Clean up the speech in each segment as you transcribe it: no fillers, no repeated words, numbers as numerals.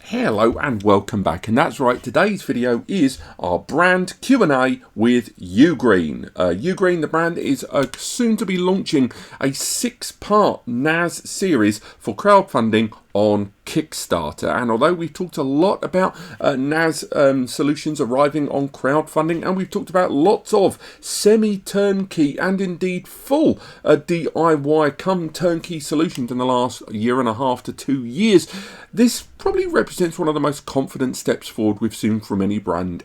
Hello and welcome back, and that's right, today's video is our brand Q&A with UGREEN. UGREEN, the brand, is soon to be launching a 6-part NAS series for crowdfunding on Kickstarter. And although we've talked a lot about NAS solutions arriving on crowdfunding, and we've talked about lots of semi-turnkey and indeed full DIY come turnkey solutions in the last year and a half to 2 years, this probably represents one of the most confident steps forward we've seen from any brand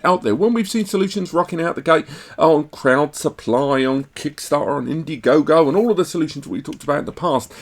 out there. When we've seen solutions rocking out the gate on Crowd Supply, on Kickstarter, on Indiegogo, and all of the solutions we talked about in the past,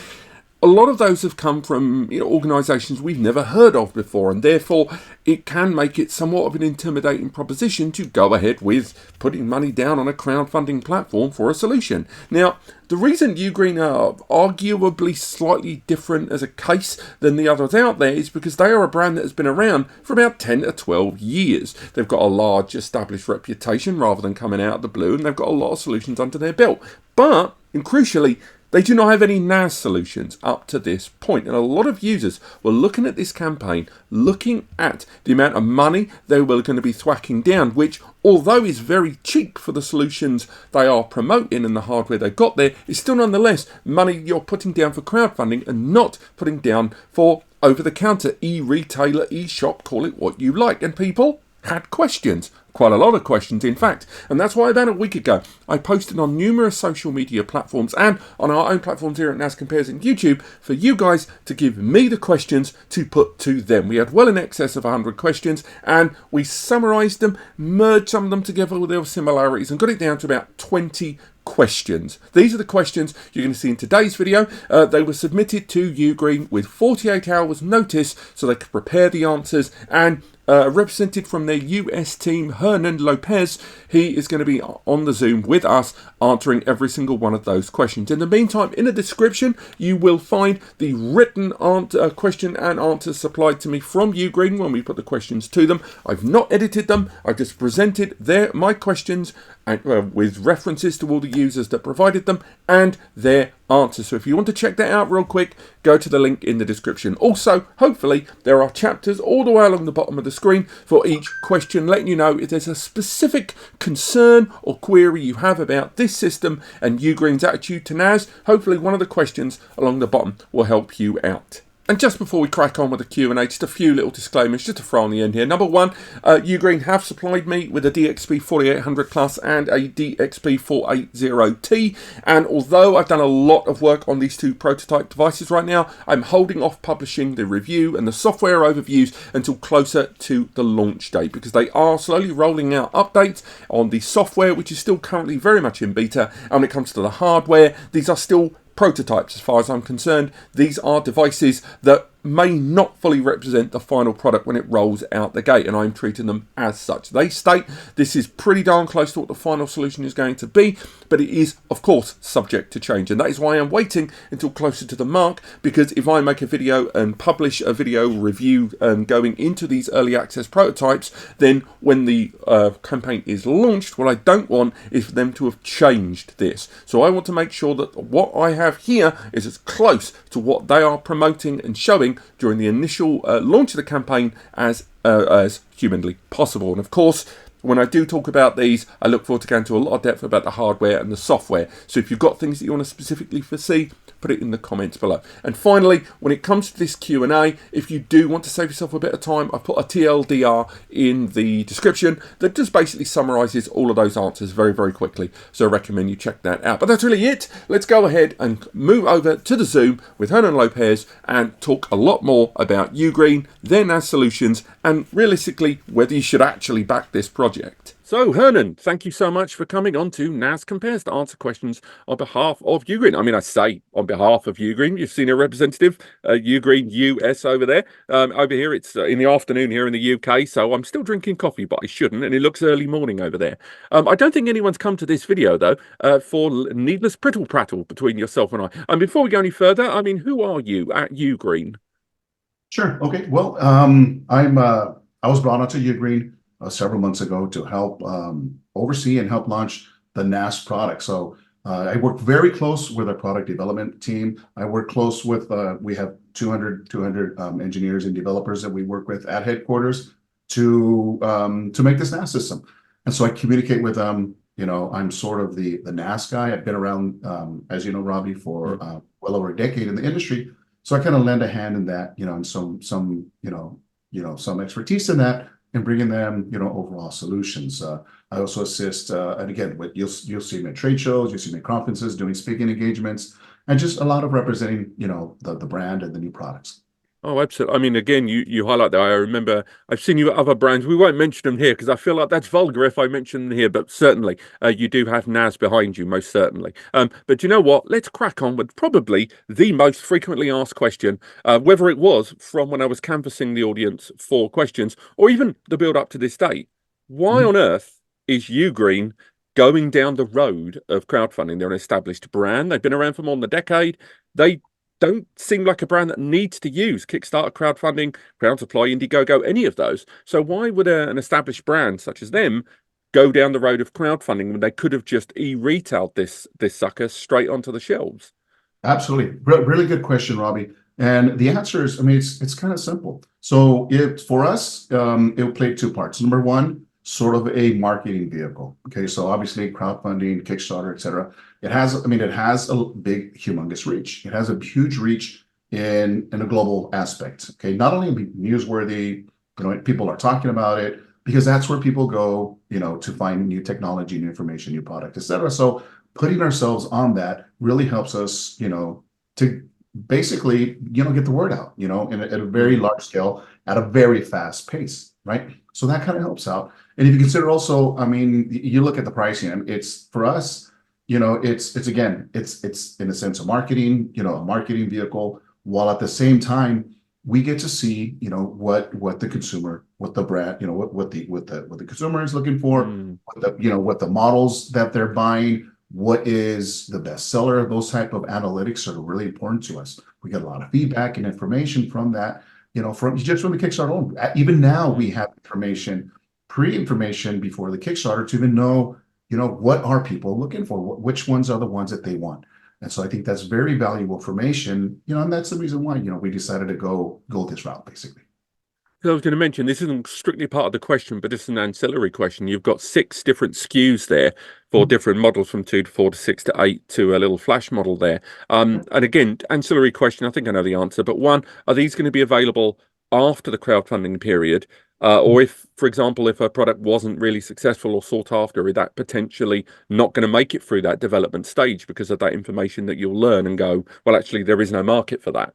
a lot of those have come from organisations we've never heard of before, and therefore it can make it somewhat of an intimidating proposition to go ahead with putting money down on a crowdfunding platform for a solution. Now, the reason UGREEN are arguably slightly different as a case than the others out there is because they are a brand that has been around for about 10 to 12 years. They've got a large established reputation rather than coming out of the blue, and they've got a lot of solutions under their belt. But, and crucially, they do not have any NAS solutions up to this point, and a lot of users were looking at this campaign, looking at the amount of money they were going to be thwacking down, which, although is very cheap for the solutions they are promoting and the hardware they've got there, is still nonetheless money you're putting down for crowdfunding and not putting down for over-the-counter e-retailer, e-shop, call it what you like. And people had questions. Quite a lot of questions, in fact, and that's why about a week ago I posted on numerous social media platforms and on our own platforms here at NAS Compares and YouTube for you guys to give me the questions to put to them. We had well in excess of 100 questions, and we summarised them, merged some of them together with their similarities, and got it down to about 20 questions. These are the questions you're going to see in today's video. They were submitted to UGREEN with 48 hours notice so they could prepare the answers, and represented from their US team, Hernan Lopez, he is going to be on the Zoom with us answering every single one of those questions. In the meantime, in the description, you will find the written question and answers supplied to me from UGREEN when we put the questions to them. I've not edited them. I've just presented my questions and, with references to all the users that provided them and their answers. So if you want to check that out real quick, go to the link in the description. Also, hopefully, there are chapters all the way along the bottom of the screen for each question, letting you know if there's a specific concern or query you have about this system and UGREEN's attitude to NAS. Hopefully, one of the questions along the bottom will help you out. And just before we crack on with the Q&A, just a few little disclaimers just to throw on the end here. Number one, UGREEN have supplied me with a DXP480 Plus and a DXP480T. And although I've done a lot of work on these two prototype devices right now, I'm holding off publishing the review and the software overviews until closer to the launch date, because they are slowly rolling out updates on the software, which is still currently very much in beta. And when it comes to the hardware, these are still prototypes as far as I'm concerned. These are devices that may not fully represent the final product when it rolls out the gate, and I'm treating them as such. They state this is pretty darn close to what the final solution is going to be, but it is, of course, subject to change, and that is why I'm waiting until closer to the mark, because if I make a video and publish a video review going into these early access prototypes, then when the campaign is launched, what I don't want is for them to have changed this. So I want to make sure that what I have here is as close to what they are promoting and showing during the initial launch of the campaign as humanly possible. And of course, when I do talk about these, I look forward to going into a lot of depth about the hardware and the software. So if you've got things that you want to specifically foresee, put it in the comments below. And finally, when it comes to this Q&A, if you do want to save yourself a bit of time, I've put a TLDR in the description that just basically summarises all of those answers very, very quickly. So I recommend you check that out. But that's really it. Let's go ahead and move over to the Zoom with Hernan Lopez and talk a lot more about UGREEN, their NAS solutions, and realistically, whether you should actually back this project. So, Hernan, thank you so much for coming on to NAS Compares to answer questions on behalf of UGREEN. I mean, I say on behalf of UGREEN. You've seen a representative, UGREEN US over there. Over here, it's in the afternoon here in the UK, so I'm still drinking coffee, but I shouldn't, and it looks early morning over there. I don't think anyone's come to this video, though, for needless prittle-prattle between yourself and I. And before we go any further, I mean, who are you at UGREEN? Sure. Okay. Well, I was brought onto UGREEN several months ago to help oversee and help launch the NAS product. So I work very close with our product development team. I work close with, we have 200 engineers and developers that we work with at headquarters to make this NAS system. And so I communicate with them. You know, I'm sort of the NAS guy. I've been around, as you know, Robbie, for well over a decade in the industry. So I kind of lend a hand in that, you know, and some some expertise in that, and bringing them, you know, overall solutions. I also assist, and again, you'll see me at trade shows, you'll see me at conferences, doing speaking engagements, and just a lot of representing, you know, the brand and the new products. Oh, absolutely. I mean, again, you highlight that. I remember I've seen you at other brands. We won't mention them here because I feel like that's vulgar if I mention them here, but certainly you do have NAS behind you, most certainly. But you know what? Let's crack on with probably the most frequently asked question, whether it was from when I was canvassing the audience for questions or even the build up to this date. Why on earth is UGREEN going down the road of crowdfunding? They're an established brand. They've been around for more than a decade. They don't seem like a brand that needs to use Kickstarter, crowdfunding, Crowdsupply, Indiegogo, any of those. So why would an established brand such as them go down the road of crowdfunding when they could have just e-retailed this sucker straight onto the shelves? Absolutely. Really good question, Robbie. And the answer is, I mean, it's kind of simple. So for us, it will play two parts. Number one, sort of a marketing vehicle. Okay, so obviously crowdfunding, Kickstarter, etc. It has, I mean, it has a big, humongous reach. It has a huge reach in a global aspect. Okay, not only newsworthy, you know, people are talking about it because that's where people go, you know, to find new technology, new information, new product, etc. So putting ourselves on that really helps us, you know, to basically, you know, get the word out, you know, at a very large scale, at a very fast pace, right? So that kind of helps out. And if you consider also, I mean, you look at the pricing, and it's for us, you know, it's again, it's in a sense a marketing, you know, a marketing vehicle, while at the same time we get to see, you know, what the consumer, what the brand, you know, what the consumer is looking for, what the, you know, what the models that they're buying, what is the bestseller. Those type of analytics are really important to us. We get a lot of feedback and information from that, you know, from the Kickstarter alone. Even now we have information, pre-information before the Kickstarter to even know, you know, what are people looking for, which ones are the ones that they want. And so I think that's very valuable information, you know, and that's the reason why, you know, we decided to go this route, basically. I was going to mention, this isn't strictly part of the question, but it's an ancillary question. You've got 6 different SKUs there for different models, from 2 to 4 to 6 to 8 to a little flash model there. And again, ancillary question, I think I know the answer, but one, are these going to be available after the crowdfunding period? Or if, for example, if a product wasn't really successful or sought after, is that potentially not going to make it through that development stage because of that information that you'll learn and go, well, actually, there is no market for that?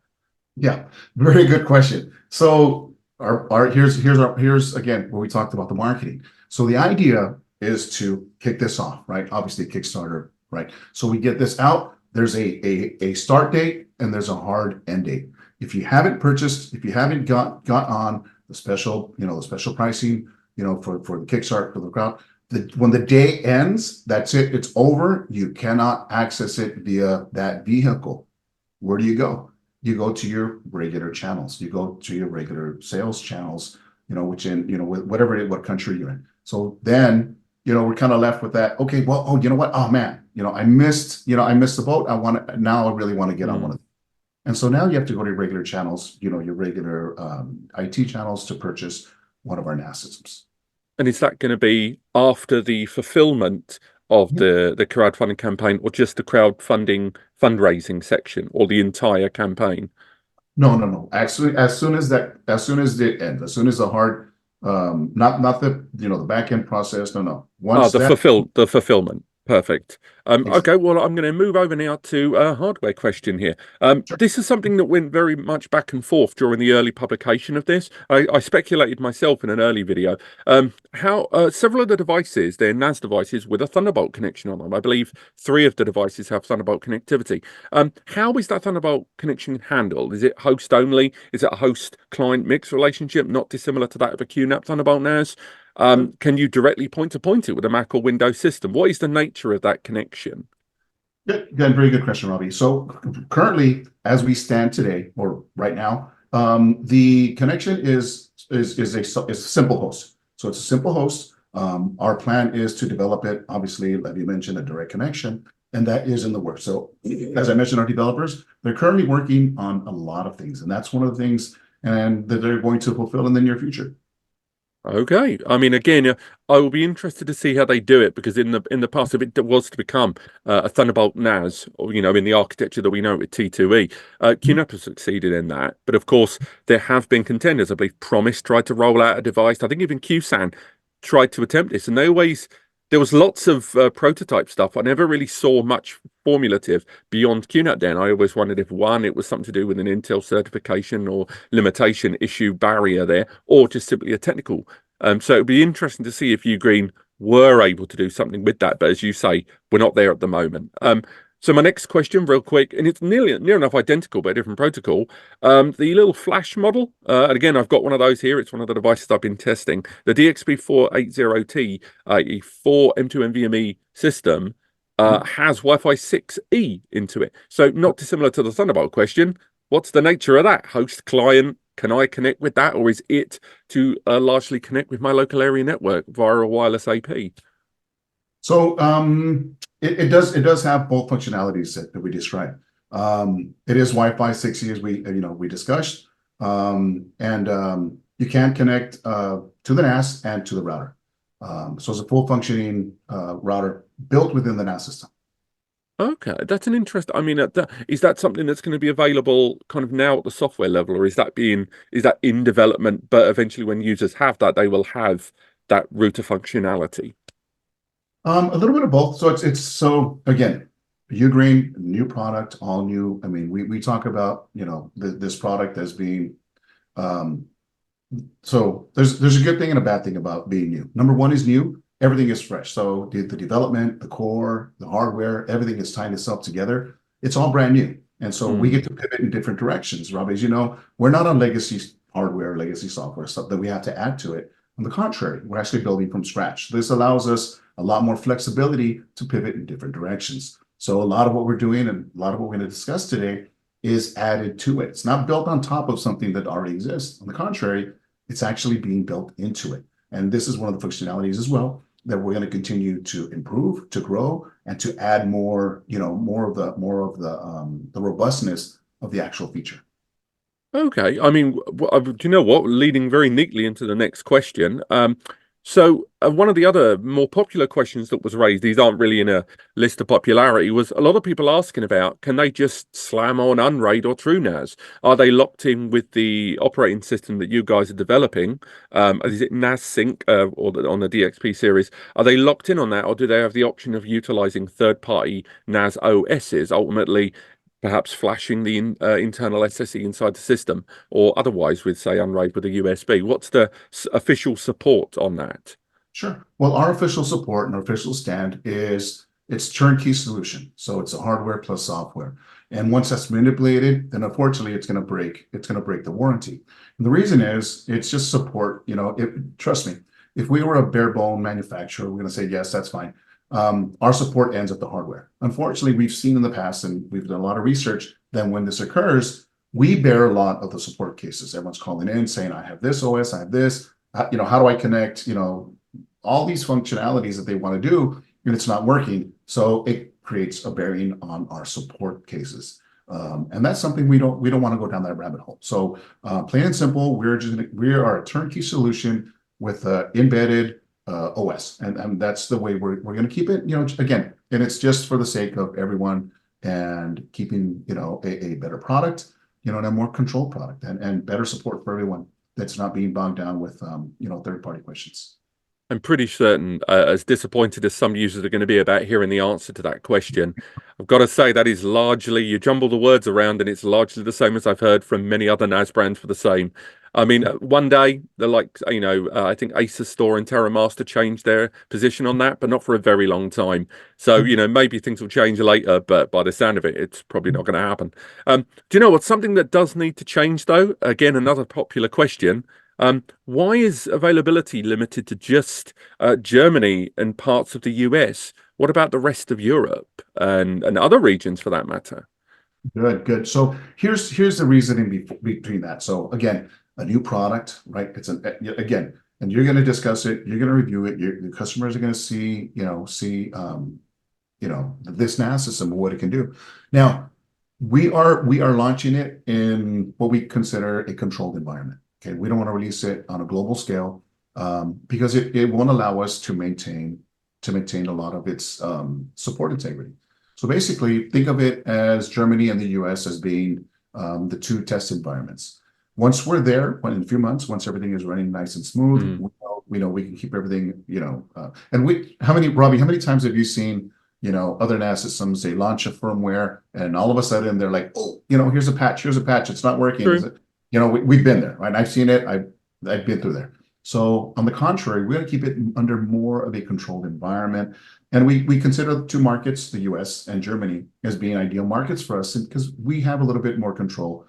Yeah, very good question. So here's again where we talked about the marketing. So the idea is to kick this off, right? Obviously Kickstarter, right? So we get this out. There's a start date and there's a hard end date. If you haven't purchased, if you haven't got on the special, you know, the special pricing, you know, for the Kickstarter, for the crowd, when the day ends, that's it. It's over. You cannot access it via that vehicle. Where do you go? You go to your regular channels. You go to your regular sales channels, you know, which in, you know, what country you're in. So then, you know, we're kind of left with that. Okay, well, oh, you know what? Oh man, you know, I missed the boat. Now I really want to get on one of them. And so now you have to go to your regular channels, you know, your regular IT channels to purchase one of our NAS systems. And is that going to be after the fulfillment of the crowdfunding campaign, or just the crowdfunding fundraising section, or the entire campaign? No. Actually, as soon as the end, as soon as the hard, not the, you know, the back end process. No. Once the fulfillment. Perfect. Okay, well, I'm going to move over now to a hardware question here. This is something that went very much back and forth during the early publication of this. I speculated myself in an early video how several of the devices, they're NAS devices with a Thunderbolt connection on them. I believe 3 of the devices have Thunderbolt connectivity. How is that Thunderbolt connection handled? Is it host only? Is it a host-client mix relationship, not dissimilar to that of a QNAP Thunderbolt NAS? Can you directly point-to-point it with a Mac or Windows system? What is the nature of that connection? Again, very good question, Robbie. So currently, as we stand today, or right now, the connection is a simple host. So it's a simple host. Our plan is to develop it, obviously, like you mentioned, a direct connection. and that is in the works. So as I mentioned, our developers, they're currently working on a lot of things, and that's one of the things and that they're going to fulfill in the near future. Okay, I mean, again, I will be interested to see how they do it, because in the past, if it was to become a Thunderbolt NAS, or in the architecture that we know with T2E, QNAP has succeeded in that. But of course, there have been contenders. I believe Promise tried to roll out a device. I think even QSAN tried to attempt this, and there was lots of prototype stuff. I never really saw much formulative beyond QNAP then. I always wondered if it was something to do with an Intel certification or limitation issue barrier there, or just simply a technical. So it'd be interesting to see if UGREEN were able to do something with that. But as you say, we're not there at the moment. So my next question, real quick, and it's near enough identical, but a different protocol. The little Flash model, and again, I've got one of those here. It's one of the devices I've been testing. The DXP480T, a 4 M2 NVMe system, has Wi-Fi 6E into it. So not dissimilar to the Thunderbolt question. What's the nature of that? Host client, can I connect with that, or is it to largely connect with my local area network via a wireless AP? So it does have both functionalities that we described. It is Wi-Fi 6E, as we discussed, and you can connect to the NAS and to the router. So it's a full functioning router built within the NAS system. Okay, that's an interest. I mean, is that something that's going to be available kind of now at the software level, or is that in development? But eventually, when users have that, they will have that router functionality. A little bit of both. So it's so again, UGREEN, new product, all new. I mean, we talk about this product as being so there's a good thing and a bad thing about being new. Number one is new. Everything is fresh. So the development, the core, the hardware, everything is tying itself together. It's all brand new. And so we get to pivot in different directions. Rob, as you know, we're not on legacy hardware, legacy software, stuff that we have to add to it. On the contrary, we're actually building from scratch. This allows us a lot more flexibility to pivot in different directions. So a lot of what we're doing and a lot of what we're going to discuss today is added to it. It's not built on top of something that already exists. On the contrary, it's actually being built into it. And this is one of the functionalities as well that we're going to continue to improve, to grow, and to add more, more of the robustness of the actual feature. Okay, I mean, do you know what? Leading very neatly into the next question. So one of the other more popular questions that was raised, these aren't really in a list of popularity, was a lot of people asking about, can they just slam on UnRAID or TrueNAS? Are they locked in with the operating system that you guys are developing? Is it NASync on the DXP series? Are they locked in on that, or do they have the option of utilizing third-party NAS OSs, ultimately perhaps flashing the internal SSE inside the system, or otherwise with, say, UnRAID with a USB? What's the official support on that? Sure. Well, our official support and our official stand is it's turnkey solution. So it's a hardware plus software. And once that's manipulated, then unfortunately it's going to break the warranty. And the reason is it's just support. Trust me, if we were a bare bone manufacturer, we're going to say, yes, that's fine. Our support ends at the hardware. Unfortunately, we've seen in the past, and we've done a lot of research, then when this occurs, we bear a lot of the support cases. Everyone's calling in saying, I have this OS, I have this, how do I connect, all these functionalities that they want to do, and it's not working. So it creates a bearing on our support cases. And that's something we don't want to go down that rabbit hole. So plain and simple, we are a turnkey solution with embedded OS, and that's the way we're going to keep it. Again, and it's just for the sake of everyone and keeping a better product, and a more controlled product and better support for everyone that's not being bogged down with third-party questions. I'm pretty certain, as disappointed as some users are going to be about hearing the answer to that question, I've got to say that is largely, you jumble the words around and it's largely the same as I've heard from many other NAS brands for the same. I mean, one day, they're like, I think Acer Store and TerraMaster changed their position on that, but not for a very long time. So, maybe things will change later, but by the sound of it, it's probably not going to happen. Do you know what? Something that does need to change, though, again, another popular question. Why is availability limited to just Germany and parts of the US? What about the rest of Europe and other regions for that matter? Good. So here's the reasoning between that. So again, a new product, right? It's again, and you're going to discuss it. You're going to review it. The customers are going to see this NAS system, what it can do. Now, we are launching it in what we consider a controlled environment. Okay, we don't want to release it on a global scale because it won't allow us to maintain a lot of its support integrity. So basically, think of it as Germany and the US as being the two test environments. Once we're there, in a few months, once everything is running nice and smooth, we know we can keep everything, and Robbie, how many times have you seen, other NAS systems, they launch a firmware and all of a sudden they're like, oh, here's a patch, it's not working. Is it? We've been there, right? I've seen it. I've been through there. So on the contrary, we're going to keep it under more of a controlled environment. And we consider the two markets, the US and Germany, as being ideal markets for us because we have a little bit more control,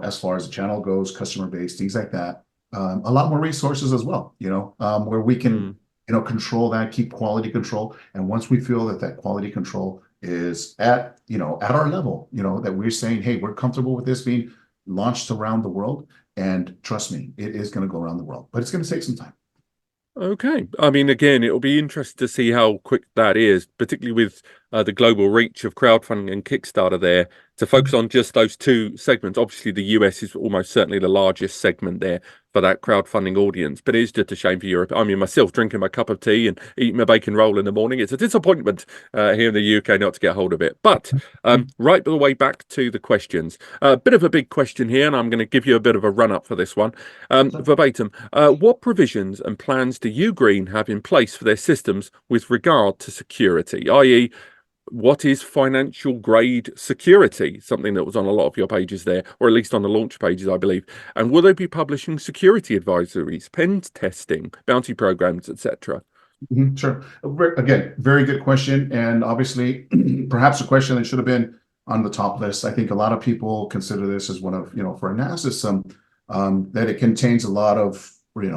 as far as the channel goes, customer base, things like that. A lot more resources as well, where we can, control that, keep quality control. And once we feel that quality control is at our level, that we're saying, hey, we're comfortable with this being launched around the world. And trust me, it is going to go around the world, but it's going to take some time. Okay. I mean, again, it'll be interesting to see how quick that is, particularly with the global reach of crowdfunding and Kickstarter there, to focus on just those two segments. Obviously, the US is almost certainly the largest segment there for that crowdfunding audience, but it is just a shame for Europe. I mean, myself drinking my cup of tea and eating my bacon roll in the morning, it's a disappointment here in the UK not to get hold of it. But right the way back to the questions. A bit of a big question here, and I'm going to give you a bit of a run-up for this one. Verbatim, what provisions and plans do UGREEN have in place for their systems with regard to security, i.e., what is financial grade security? Something that was on a lot of your pages there, or at least on the launch pages, I believe. And will they be publishing security advisories, pen testing, bounty programs, etc.? Sure. Again, very good question. And obviously, perhaps a question that should have been on the top list. I think a lot of people consider this as one of, for a NAS system, that it contains a lot of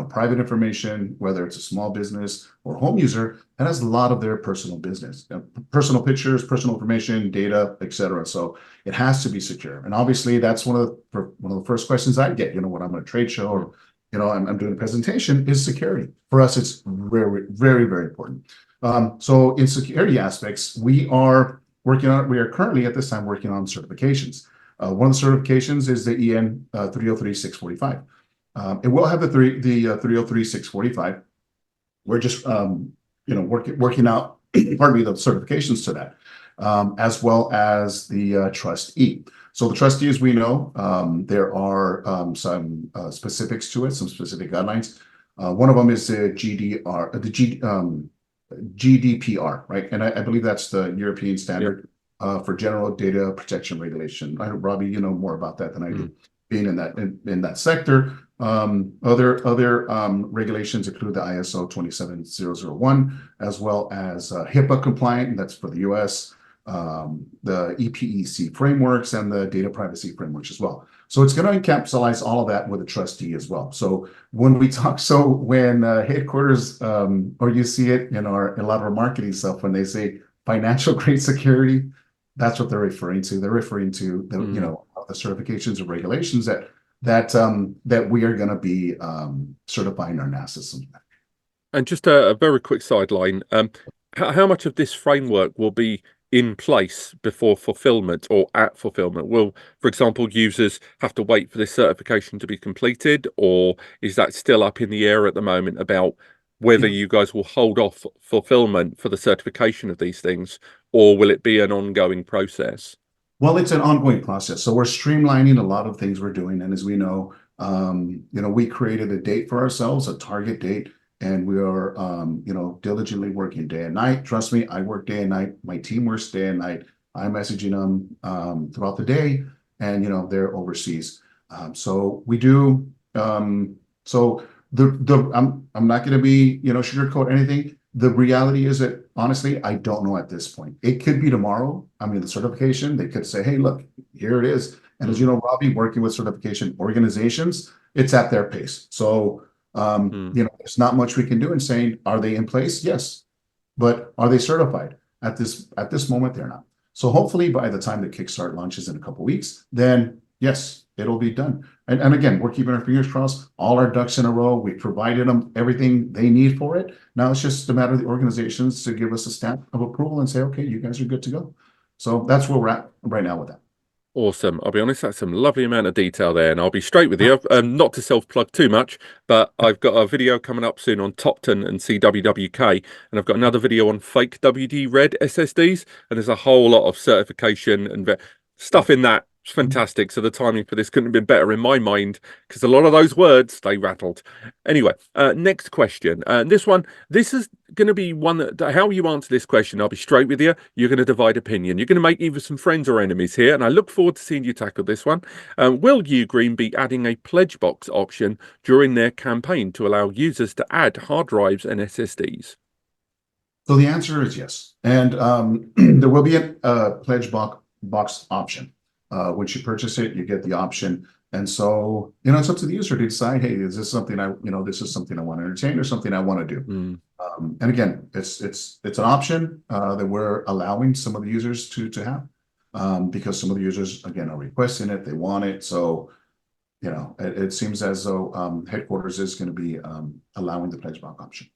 private information, whether it's a small business or home user, that has a lot of their personal business, personal pictures, personal information, data, etc. So it has to be secure. And obviously, that's one of the first questions I get. When I'm at a trade show or I'm doing a presentation, is security. For us, it's very, very, very important. So in security aspects, we are currently at this time working on certifications. One of the certifications is the EN 303-645. It will have the 303-645. We're just working out pardon me, the certifications to that, as well as the Trust E. So the Trust E, as we know, there are some specifics to it, some specific guidelines. One of them is the GDPR, right? And I believe that's the European standard for General Data Protection Regulation. I know, Robbie, you know more about that than I do, being in that sector. Other regulations include the ISO 27001, as well as HIPAA compliant, and that's for the US, the EPEC frameworks, and the data privacy frameworks as well. So it's going to encapsulate all of that with a trustee as well. So when headquarters, or you see it in a lot of our marketing stuff, when they say financial grade security, that's what they're referring to. They're referring to the the certifications and regulations that we are going to be certifying our NAS systems. And just a very quick sideline, how much of this framework will be in place before fulfillment or at fulfillment? Will, for example, users have to wait for this certification to be completed, or is that still up in the air at the moment about whether you guys will hold off fulfillment for the certification of these things, or will it be an ongoing process? Well, it's an ongoing process. So we're streamlining a lot of things we're doing. And as we know, we created a date for ourselves, a target date, and we are, diligently working day and night. Trust me, I work day and night. My team works day and night. I'm messaging them throughout the day, and, they're overseas. So we do. I'm not going to be, sugarcoat anything. The reality is that, honestly, I don't know at this point. It could be tomorrow. I mean, the certification, they could say, hey, look, here it is. And as you know, Robbie, working with certification organizations, it's at their pace. So, there's not much we can do in saying, are they in place? Yes. But are they certified? At this moment, they're not. So hopefully by the time the Kickstarter launches in a couple of weeks, then yes, it'll be done. And again, we're keeping our fingers crossed, all our ducks in a row. We provided them everything they need for it. Now it's just a matter of the organizations to give us a stamp of approval and say, okay, you guys are good to go. So that's where we're at right now with that. Awesome. I'll be honest, that's some lovely amount of detail there, and I'll be straight with you. Not to self-plug too much, but I've got a video coming up soon on Topton and CWWK, and I've got another video on fake WD-RED SSDs, and there's a whole lot of certification and stuff in that. It's fantastic. So the timing for this couldn't have been better in my mind, because a lot of those words, they rattled. Anyway, next question. This is going to be one that, how you answer this question, I'll be straight with you. You're going to divide opinion. You're going to make either some friends or enemies here, and I look forward to seeing you tackle this one. Will UGREEN be adding a PledgeBox option during their campaign to allow users to add hard drives and SSDs? So the answer is yes. And there will be a PledgeBox option. Once you purchase it, you get the option. And so, it's up to the user to decide, hey, is this something this is something I want to entertain or something I want to do. And again, it's an option that we're allowing some of the users to have, because some of the users, again, are requesting it, they want it. So, it seems as though headquarters is going to be allowing the PledgeBox option.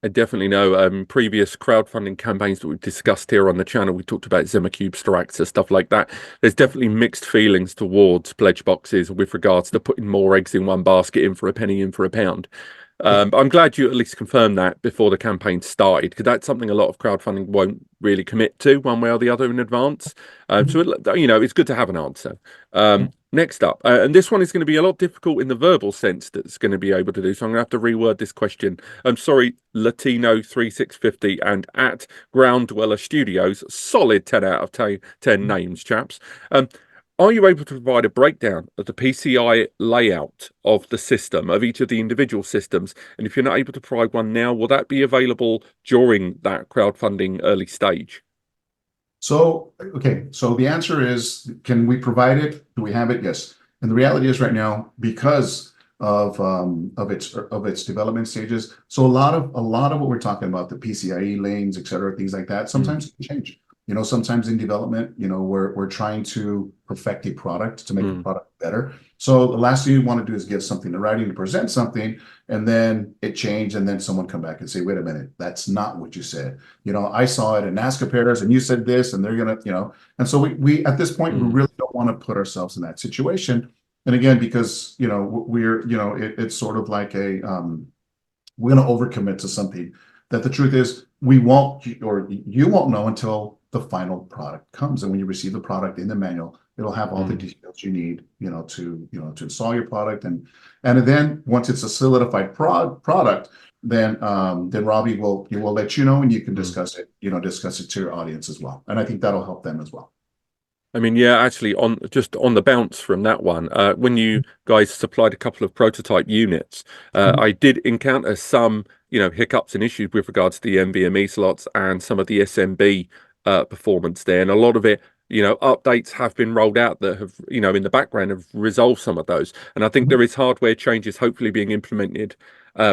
I definitely know previous crowdfunding campaigns that we've discussed here on the channel, we talked about ZimmerCube, Storaxer, stuff like that. There's definitely mixed feelings towards pledge boxes with regards to putting more eggs in one basket, in for a penny, in for a pound. I'm glad you at least confirmed that before the campaign started, because that's something a lot of crowdfunding won't really commit to one way or the other in advance. So, it's good to have an answer. Next up, and this one is going to be a lot difficult in the verbal sense that's going to be able to do, so I'm going to have to reword this question. I'm sorry, Latino3650 and at Ground Dweller Studios, solid 10 out of 10 names, chaps. Are you able to provide a breakdown of the PCI layout of the system, of each of the individual systems? And if you're not able to provide one now, will that be available during that crowdfunding early stage? So, okay. So the answer is, can we provide it? Do we have it? Yes. And the reality is right now, because of its development stages, so a lot of what we're talking about, the PCIe lanes, et cetera, things like that, sometimes it can change. Sometimes in development, we're trying to perfect a product to make the product better. So the last thing you want to do is give something in writing to present something, and then it changed, and then someone come back and say, wait a minute, that's not what you said. I saw it in NAS compares, and you said this, and they're gonna, and so we at this point, we really don't want to put ourselves in that situation. And again, because it's sort of like a we're going to overcommit to something that the truth is we won't, or you won't know until the final product comes. And when you receive the product in the manual, it'll have all the details you need, to install your product. And then once it's a solidified product, then Robbie will let you know, and you can discuss it to your audience as well. And I think that'll help them as well. I mean, yeah, actually, on the bounce from that one, when you guys supplied a couple of prototype units, I did encounter some, hiccups and issues with regards to the NVMe slots and some of the SMB performance there, and a lot of it, updates have been rolled out that have, in the background have resolved some of those, and I think there is hardware changes hopefully being implemented,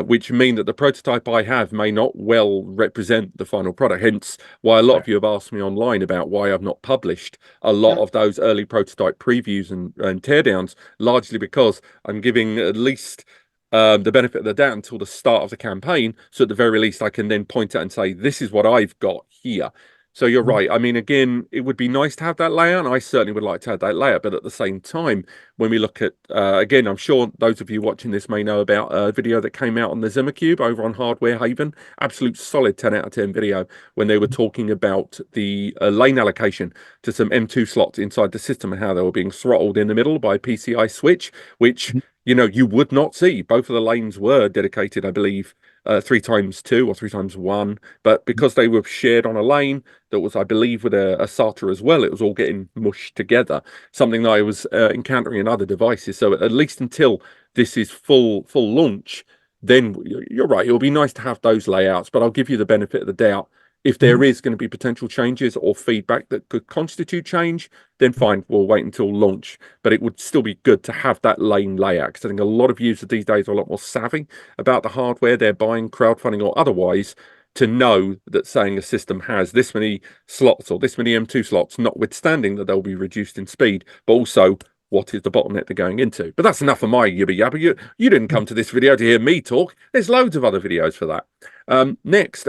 which mean that the prototype I have may not well represent the final product. Hence why a lot of you have asked me online about why I've not published a lot of those early prototype previews and teardowns, largely because I'm giving at least the benefit of the doubt until the start of the campaign, so at the very least I can then point out and say, this is what I've got here. So you're right. I mean, again, it would be nice to have that layout, and I certainly would like to have that layout. But at the same time, when we look at, again, I'm sure those of you watching this may know about a video that came out on the ZimmerCube over on Hardware Haven. Absolute solid 10 out of 10 video when they were talking about the lane allocation to some M2 slots inside the system and how they were being throttled in the middle by a PCI switch, which, you would not see. Both of the lanes were dedicated, I believe, 3x2 or 3x1, but because they were shared on a lane that was, I believe, with a SATA as well, it was all getting mushed together, something that I was encountering in other devices. So at least until this is full launch, then you're right, it'll be nice to have those layouts, but I'll give you the benefit of the doubt. If there is going to be potential changes or feedback that could constitute change, then fine, we'll wait until launch. But it would still be good to have that lane layout, because I think a lot of users these days are a lot more savvy about the hardware they're buying, crowdfunding or otherwise, to know that saying a system has this many slots or this many M2 slots, notwithstanding that they'll be reduced in speed, but also what is the bottleneck they're going into. But that's enough of my yibba yabba. You didn't come to this video to hear me talk. There's loads of other videos for that. Next,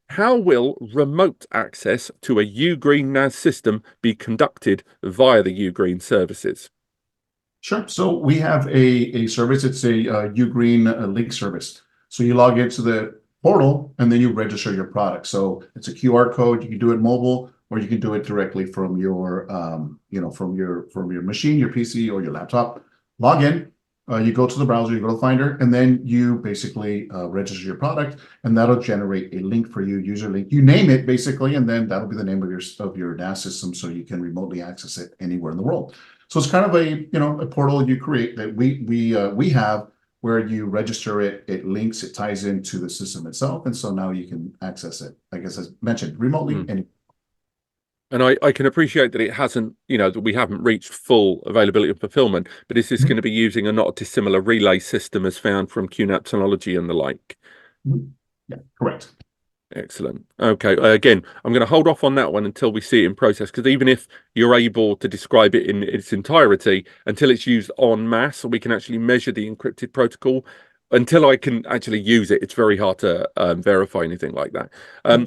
how will remote access to a UGREEN NAS system be conducted via the UGREEN services? Sure. So we have a service. It's a UGREEN link service. So you log into the portal and then you register your product. So it's a QR code. You can do it mobile, or you can do it directly from your, from your machine, your PC, or your laptop. Log in. You go to the browser, you go to Finder, and then you basically register your product, and that'll generate a link for you, user link. You name it basically, and then that'll be the name of your NAS system, so you can remotely access it anywhere in the world. So it's kind of a portal you create that we have, where you register it, it links, it ties into the system itself, and so now you can access it, I guess, as mentioned, remotely. And I can appreciate that it hasn't, that we haven't reached full availability and fulfillment, but is this going to be using a not dissimilar relay system as found from QNAP technology and the like? Yeah, correct. Excellent. Okay. Again, I'm going to hold off on that one until we see it in process, because even if you're able to describe it in its entirety, until it's used en masse, we can actually measure the encrypted protocol. Until I can actually use it, it's very hard to verify anything like that.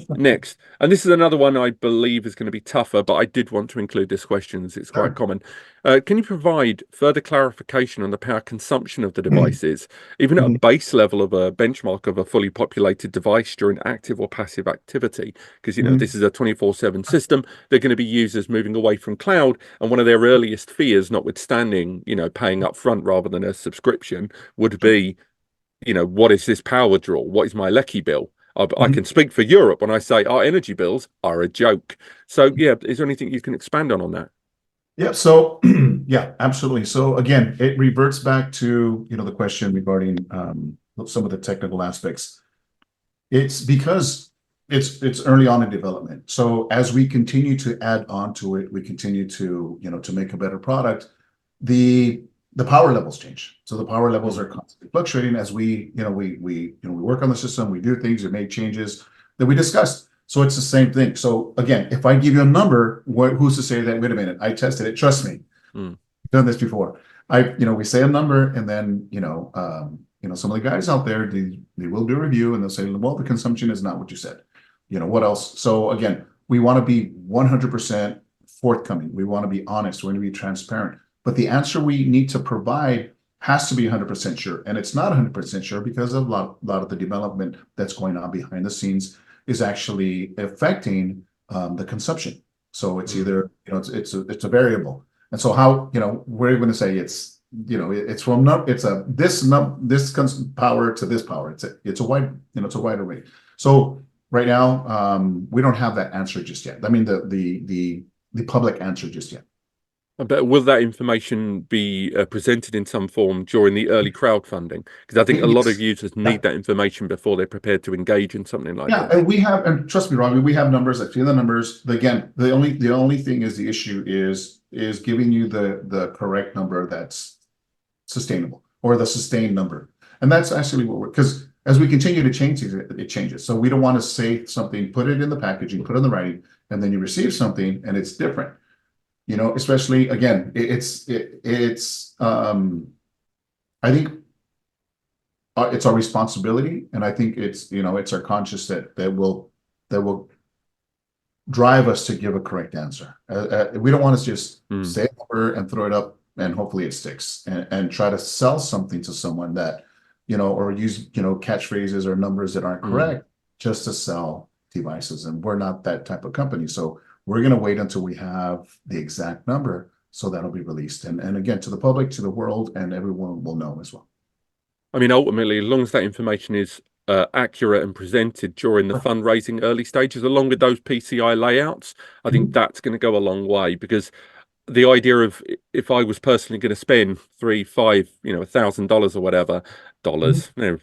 Next, and this is another one I believe is going to be tougher, but I did want to include this question as it's quite common. Can you provide further clarification on the power consumption of the devices, even at a base level of a benchmark of a fully populated device during active or passive activity? Because, this is a 24/7 system. They're going to be users moving away from cloud, and one of their earliest fears, notwithstanding, paying up front rather than a subscription, would be, what is this power draw? What is my Lecky bill? I can speak for Europe when I say our energy bills are a joke. So, yeah, is there anything you can expand on that? Yeah. So, yeah, absolutely. So again, it reverts back to, the question regarding some of the technical aspects. It's because it's early on in development. So as we continue to add on to it, we continue to, to make a better product. The power levels change. So the power levels are constantly fluctuating as we work on the system, we do things, we make changes that we discussed. So it's the same thing. So again, if I give you a number, who's to say that, wait a minute, I tested it, trust me, done this before. We say a number, and then, some of the guys out there, they will do a review and they'll say, well, the consumption is not what you said. What else? So again, we want to be 100% forthcoming. We want to be honest. We want to be transparent. But the answer we need to provide has to be 100% sure. And it's not 100% sure because of a lot of the development that's going on behind the scenes is actually affecting the consumption. So it's either, it's a variable. And so how, we're going to say it's, it's from this power to this power. It's a wide, it's a wide array. So right now, we don't have that answer just yet. I mean, the public answer just yet. But will that information be presented in some form during the early crowdfunding? Because I think a lot of users need that information before they're prepared to engage in something like that. Yeah, and trust me, Robbie, we have numbers. I see the numbers. Again, the only thing is the issue is giving you the correct number that's sustainable, or the sustained number. And that's actually what because as we continue to change these, it changes. So we don't want to say something, put it in the packaging, put it in the writing, and then you receive something and it's different. Especially again, I think it's our responsibility, and I think it's our conscience that will drive us to give a correct answer. We don't want to just say a number and throw it up and hopefully it sticks, and try to sell something to someone that or use catchphrases or numbers that aren't correct just to sell devices. And we're not that type of company, so we're going to wait until we have the exact number, so that'll be released. And again, to the public, to the world, and everyone will know as well. I mean, ultimately, as long as that information is accurate and presented during the fundraising early stages, along with those PCI layouts, I think that's going to go a long way. Because the idea of, if I was personally going to spend $3, $5, $1,000 or whatever,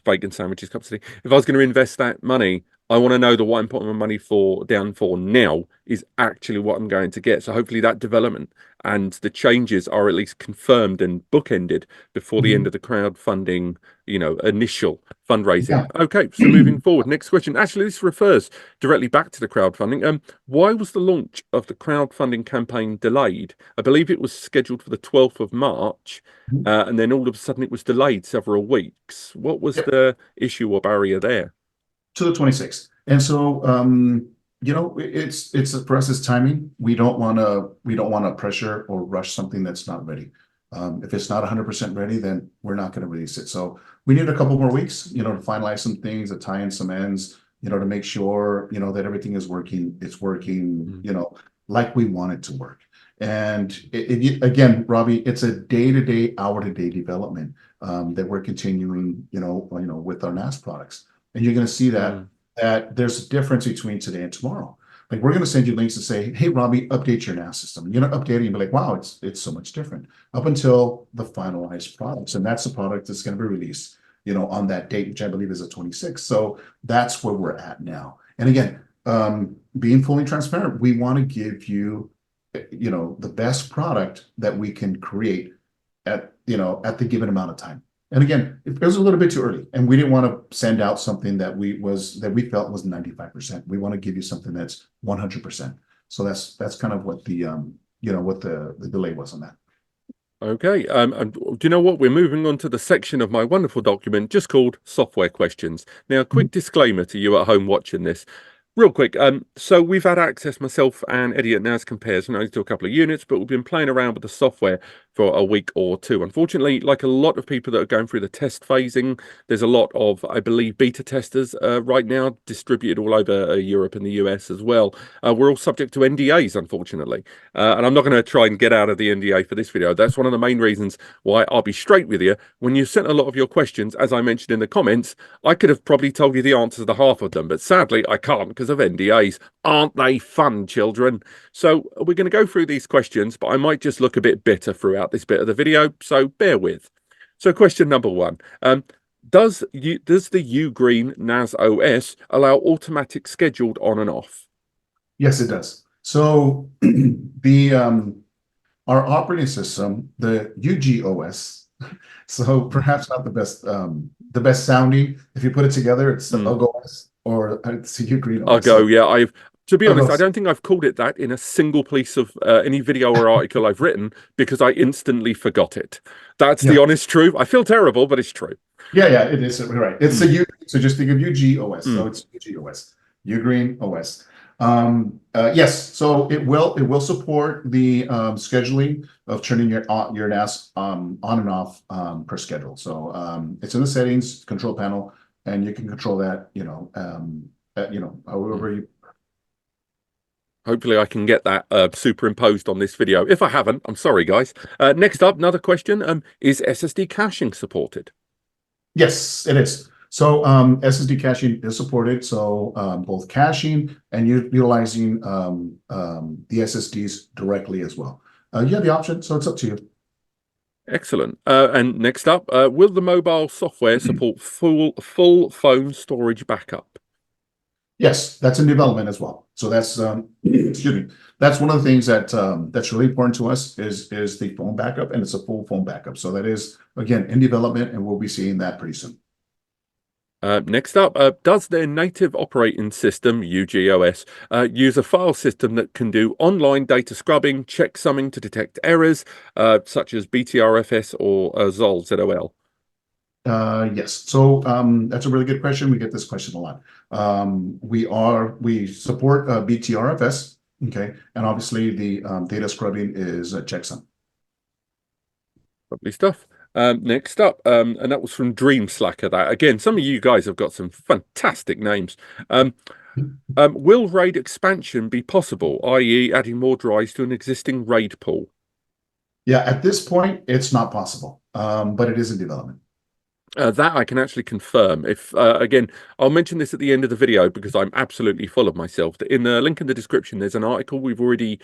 bacon sandwiches, cups of tea, if I was going to invest that money, I want to know that what I'm putting my money down for now is actually what I'm going to get. So hopefully that development and the changes are at least confirmed and bookended before the end Mhm. of the crowdfunding, initial fundraising. Yeah. Okay, so moving forward, next question. Actually, this refers directly back to the crowdfunding. Why was the launch of the crowdfunding campaign delayed? I believe it was scheduled for the 12th of March, and then all of a sudden it was delayed several weeks. What was Yep. the issue or barrier there? To the 26th. And so, it's for us, it's timing. We don't want to pressure or rush something that's not ready. If it's not 100% ready, then we're not going to release it. So we need a couple more weeks, to finalize some things, to tie in some ends, to make sure, that everything is working. It's working, like we want it to work. And again, Robbie, it's a day-to-day, hour-to-day development that we're continuing, with our NAS products. And you're going to see that there's a difference between today and tomorrow. Like we're going to send you links to say, "Hey, Robbie, update your NAS system." You're not updating and be like, "Wow, it's so much different." Up until the finalized products, and that's the product that's going to be released, on that date, which I believe is the 26th. So that's where we're at now. And again, being fully transparent, we want to give you, the best product that we can create at the given amount of time. And again, it was a little bit too early, and we didn't want to send out something that we felt was 95%. We want to give you something that's 100%. So that's kind of what the delay was on that. Okay, and do you know what? We're moving on to the section of my wonderful document just called Software Questions. Now, a quick disclaimer to you at home watching this. Real quick, so we've had access, myself and Eddie at NAS Compares, only to a couple of units, but we've been playing around with the software for a week or two. Unfortunately, like a lot of people that are going through the test phasing, there's a lot of, I believe, beta testers right now distributed all over Europe and the US as well. We're all subject to NDAs, unfortunately. And I'm not going to try and get out of the NDA for this video. That's one of the main reasons why I'll be straight with you. When you sent a lot of your questions, as I mentioned in the comments, I could have probably told you the answers to half of them, but sadly I can't because of NDAs. Aren't they fun, children? So we're going to go through these questions, but I might just look a bit bitter throughout this bit of the video, so bear with. So question number one, does the UGREEN NAS OS allow automatic scheduled on and off? Yes, it does. So the our operating system, the UGOS, so perhaps not the best sounding. If you put it together, it's the UGOS or it's the UGREEN I'll OS. go, So yeah. To be honest, I UGOS. don't think I've called it that in a single piece of any video or article I've written because I instantly forgot it. That's the Yeah. honest truth. I feel terrible, but it's true. Yeah, it is. Right. It's the Mm. U, so just think of UGOS. So Mm. it's UGOS, UGREEN OS. Yes, so it will support the scheduling of turning your NAS on and off per schedule. So it's in the settings control panel, and you can control that, however you. Hopefully I can get that superimposed on this video. If I haven't, I'm sorry, guys. Next up, another question. Is SSD caching supported? Yes, it is. So SSD caching is supported. So both caching and utilizing the SSDs directly as well. You have the option, so it's up to you. Excellent. And next up, will the mobile software support full phone storage backup? Yes, that's in development as well. So that's excuse me. That's one of the things that's really important to us is the phone backup, and it's a full phone backup. So that is again in development, and we'll be seeing that pretty soon. Next up, does their native operating system, UGOS, use a file system that can do online data scrubbing, checksumming to detect errors, such as BTRFS or ZOL? Yes. So that's a really good question. We get this question a lot. We support BTRFS, okay, and obviously the data scrubbing is a checksum. Lovely stuff. Next up, and that was from Dream Slacker. That again, some of you guys have got some fantastic names. Will RAID expansion be possible, i.e., adding more drives to an existing RAID pool? Yeah, at this point, it's not possible, but it is in development. That I can actually confirm. If again, I'll mention this at the end of the video because I'm absolutely full of myself. In the link in the description, there's an article we've already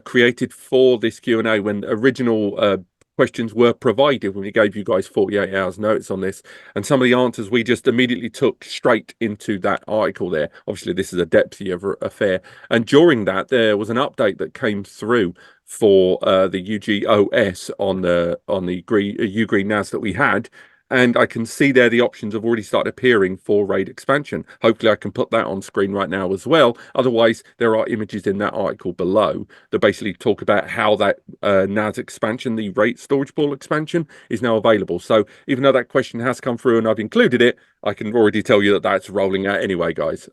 created for this Q&A when original questions were provided when we gave you guys 48 hours notice on this, and some of the answers we just immediately took straight into that article there. Obviously this is a depthy affair, and during that there was an update that came through for the UGOS on the UGREEN NAS that we had, and I can see there the options have already started appearing for RAID expansion. Hopefully I can put that on screen right now as well. Otherwise, there are images in that article below that basically talk about how that NAS expansion, the RAID storage pool expansion, is now available. So even though that question has come through and I've included it, I can already tell you that that's rolling out anyway, guys.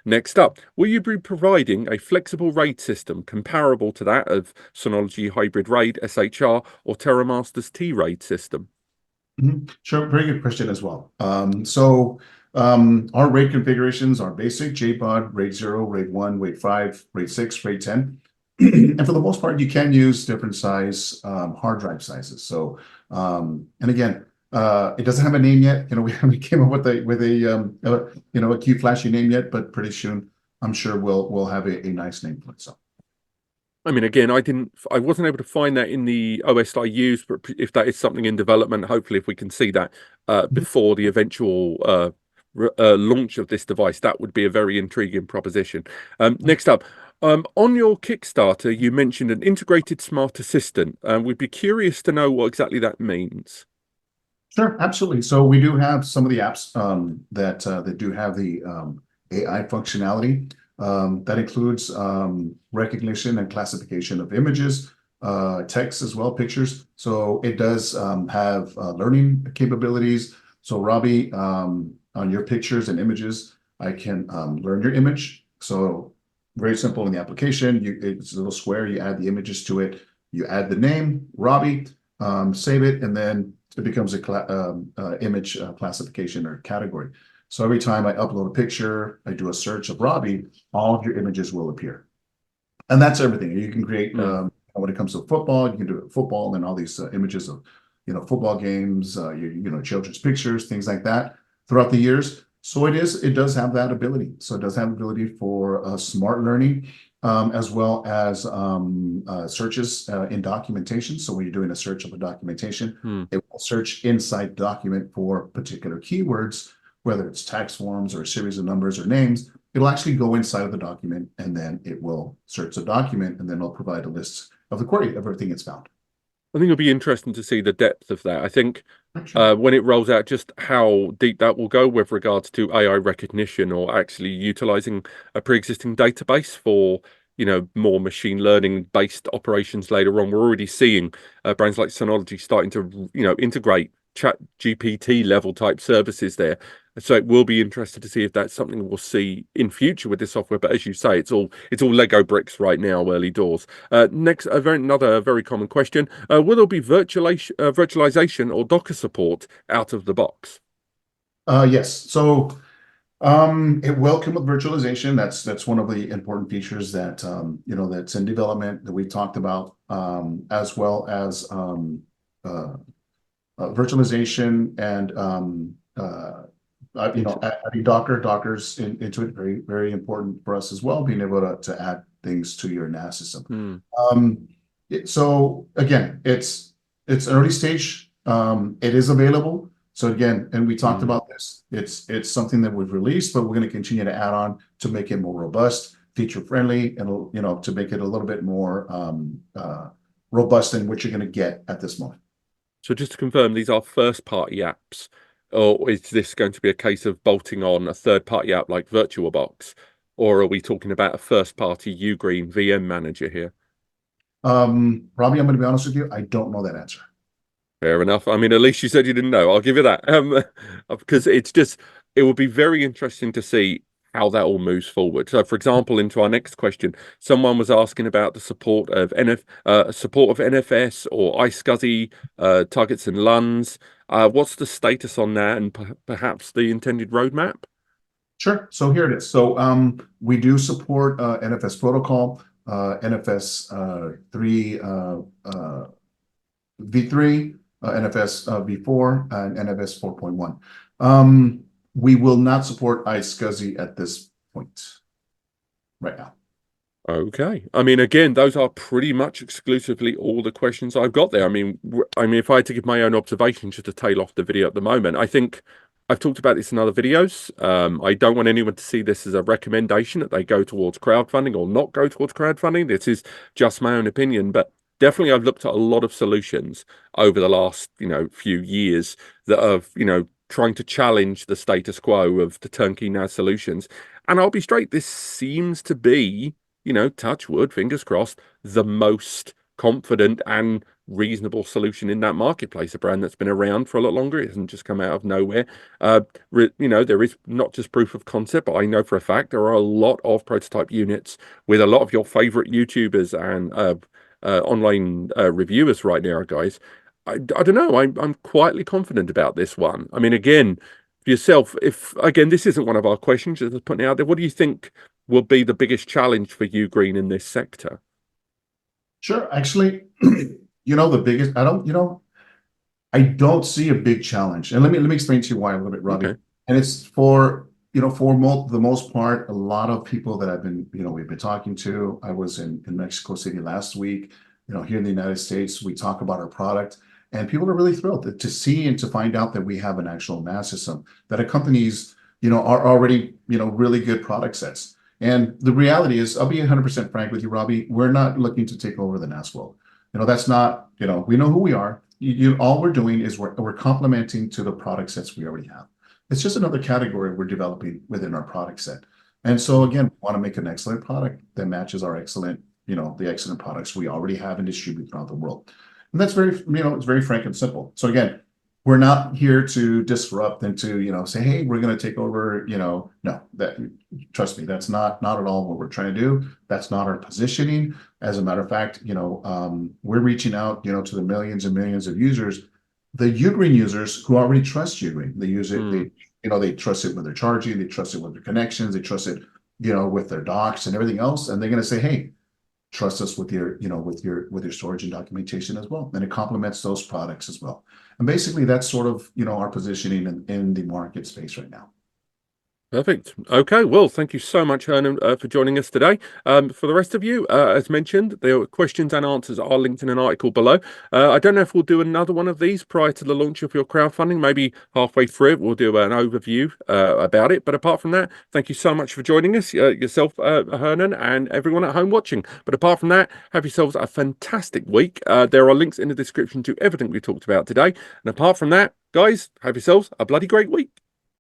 Next up, will you be providing a flexible RAID system comparable to that of Synology Hybrid RAID SHR or TerraMaster's T-RAID system? Sure, very good question as well. Our RAID configurations are basic: JPOD, RAID 0, RAID 1, RAID 5, RAID 6, RAID 10. And for the most part, you can use different size hard drive sizes. So, and again, it doesn't have a name yet. You know, we haven't came up with a cute flashy name yet, but pretty soon, I'm sure we'll have a nice name for it. So. I mean, again, I wasn't able to find that in the OS I used, but if that is something in development, hopefully if we can see that before the eventual launch of this device, that would be a very intriguing proposition. Next up, on your Kickstarter, you mentioned an integrated smart assistant. We'd be curious to know what exactly that means. Sure, absolutely. So we do have some of the apps that do have the AI functionality. That includes recognition and classification of images, text as well, pictures. So it does have learning capabilities. So Robbie, on your pictures and images, I can learn your image. So very simple in the application. It's a little square. You add the images to it. You add the name, Robbie, save it, and then it becomes a image classification or category. So every time I upload a picture, I do a search of Robbie, all of your images will appear. And that's everything. You can create, when it comes to football, you can do football and all these images of, football games, children's pictures, things like that throughout the years. So it does have that ability. So it does have ability for smart learning, as well as searches in documentation. So when you're doing a search of a documentation, it will search inside document for particular keywords, whether it's tax forms or a series of numbers or names. It'll actually go inside of the document, and then it will search the document, and then it'll provide a list of the query of everything it's found. I think it'll be interesting to see the depth of that. I think when it rolls out, just how deep that will go with regards to AI recognition or actually utilizing a pre-existing database for, more machine learning based operations later on. We're already seeing brands like Synology starting to, integrate chat GPT level type services there. So it will be interesting to see if that's something we'll see in future with this software. But as you say, it's all Lego bricks right now, early doors. Next, another very common question: will there be virtualization or Docker support out of the box? Yes. So it will come with virtualization. That's one of the important features that that's in development that we talked about, as well as virtualization and adding Docker's into it, very, very important for us as well, being able to add things to your NAS system. So again, it's early stage. It is available. So again, and we talked about this, it's something that we've released, but we're going to continue to add on to make it more robust, feature friendly, and to make it a little bit more robust than what you're going to get at this moment. So just to confirm, these are first-party apps, or is this going to be a case of bolting on a third-party app like VirtualBox, or are we talking about a first-party UGREEN VM manager here? Robbie, I'm going to be honest with you, I don't know that answer. Fair enough. I mean, at least you said you didn't know. I'll give you that. Because it will be very interesting to see how that all moves forward. So, for example, into our next question, someone was asking about the support of NFS or iSCSI targets and LUNs. What's the status on that, and perhaps the intended roadmap? Sure. So here it is. So we do support NFS protocol, NFS v3, NFS v4, and NFS 4.1. We will not support iSCSI at this point right now. Okay. I mean, again, those are pretty much exclusively all the questions I've got there. I mean, if I had to give my own observation just to tail off the video at the moment, I think I've talked about this in other videos. I don't want anyone to see this as a recommendation that they go towards crowdfunding or not go towards crowdfunding. This is just my own opinion, but definitely I've looked at a lot of solutions over the last, few years that have, trying to challenge the status quo of the turnkey NAS solutions. And I'll be straight, this seems to be, touch wood, fingers crossed, the most confident and reasonable solution in that marketplace, a brand that's been around for a lot longer. It hasn't just come out of nowhere. There is not just proof of concept, but I know for a fact there are a lot of prototype units with a lot of your favorite YouTubers and online reviewers right now, guys. I don't know. I'm quietly confident about this one. I mean, again, for yourself, if again, this isn't one of our questions, just putting it out there, what do you think will be the biggest challenge for UGREEN in this sector? Sure. Actually, the biggest, I don't see a big challenge. And let me explain to you why a little bit, Robbie. Okay. And it's for, for the most part, a lot of people that we've been talking to. I was in Mexico City last week, here in the United States, we talk about our product. And people are really thrilled to see and to find out that we have an actual NAS system that accompanies, are already, really good product sets. And the reality is, I'll be 100% frank with you, Robbie, we're not looking to take over the NAS world. That's not, we know who we are. All we're doing is we're complementing to the product sets we already have. It's just another category we're developing within our product set. And so again, we want to make an excellent product that matches our excellent, the excellent products we already have and distribute throughout the world. And that's very, it's very frank and simple. So again, we're not here to disrupt and to, say, hey, we're going to take over, no, trust me, that's not at all what we're trying to do. That's not our positioning. As a matter of fact, we're reaching out, to the millions and millions of users, the UGREEN users who already trust UGREEN. They use it, they trust it with their charging, they trust it with their connections, they trust it, with their docks and everything else. And they're going to say, hey, trust us with your, with your storage and documentation as well. And it complements those products as well. And basically that's sort of, our positioning in the market space right now. Perfect. Okay, well, thank you so much, Hernan, for joining us today. For the rest of you, as mentioned, the questions and answers are linked in an article below. I don't know if we'll do another one of these prior to the launch of your crowdfunding. Maybe halfway through it, we'll do an overview about it. But apart from that, thank you so much for joining us, yourself, Hernan, and everyone at home watching. But apart from that, have yourselves a fantastic week. There are links in the description to everything we talked about today. And apart from that, guys, have yourselves a bloody great week.